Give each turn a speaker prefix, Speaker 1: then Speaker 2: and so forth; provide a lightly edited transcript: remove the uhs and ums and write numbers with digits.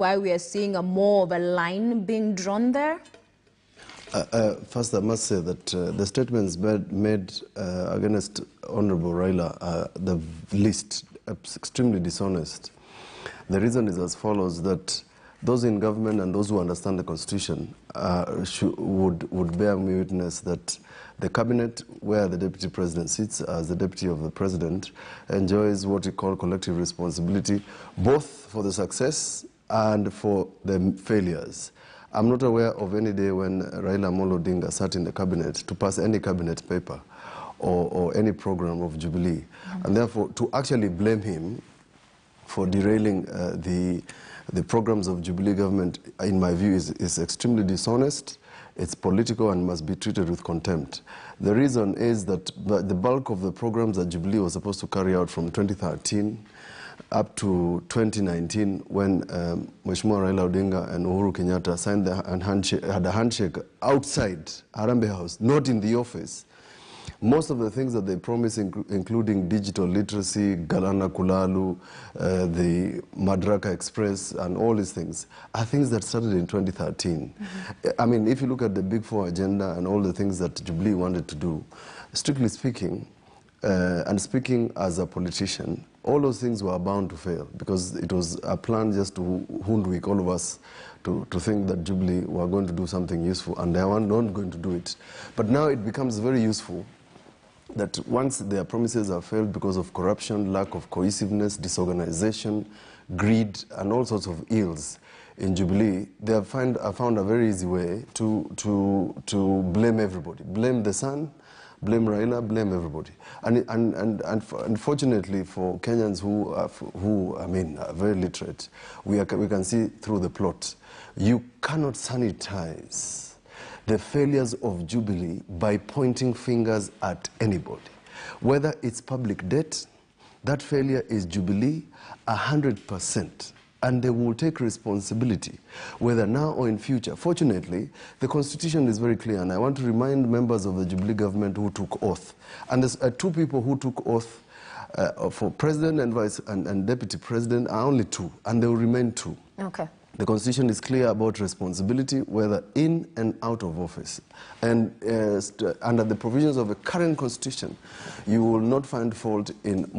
Speaker 1: why we are seeing more of a line being drawn there?
Speaker 2: First, I must say that the statements made against Honorable Raila are the least extremely dishonest. The reason is as follows, that those in government and those who understand the Constitution would bear me witness that the cabinet, where the Deputy President sits as the Deputy of the President, enjoys what we call collective responsibility, both for the success and for the failures. I'm not aware of any day when Raila Amolo Odinga sat in the cabinet to pass any cabinet paper or any program of Jubilee. And therefore, to actually blame him for derailing the programs of Jubilee government, in my view, is extremely dishonest. It's political and must be treated with contempt. The reason is that the bulk of the programs that Jubilee was supposed to carry out from 2013 up to 2019, when Mheshimiwa Raila Odinga and Uhuru Kenyatta signed had a handshake outside Harambee House, not in the office. Most of the things that they promise, including digital literacy, Galana Kulalu, the Madaraka Express, and all these things, are things that started in 2013. I mean, if you look at the Big Four agenda and all the things that Jubilee wanted to do, strictly speaking, and speaking as a politician, all those things were bound to fail, because it was a plan just to hoodwink all of us to think that Jubilee were going to do something useful, and they were not going to do it. But now it becomes very useful that once their promises have failed because of corruption, lack of cohesiveness, disorganization, greed, and all sorts of ills in Jubilee, they have found a very easy way to blame everybody. Blame the sun, blame Raila, blame everybody. And unfortunately for Kenyans who I mean, are very literate, we can see through the plot. You cannot sanitize the failures of Jubilee by pointing fingers at anybody. Whether it's public debt, that failure is Jubilee 100%. And they will take responsibility, whether now or in future. Fortunately, the Constitution is very clear, and I want to remind members of the Jubilee government who took oath. And there's two people who took oath for President and Vice and Deputy President are only two, and they will remain two.
Speaker 1: Okay.
Speaker 2: The Constitution is clear about responsibility, whether in and out of office. And under the provisions of the current Constitution, you will not find fault in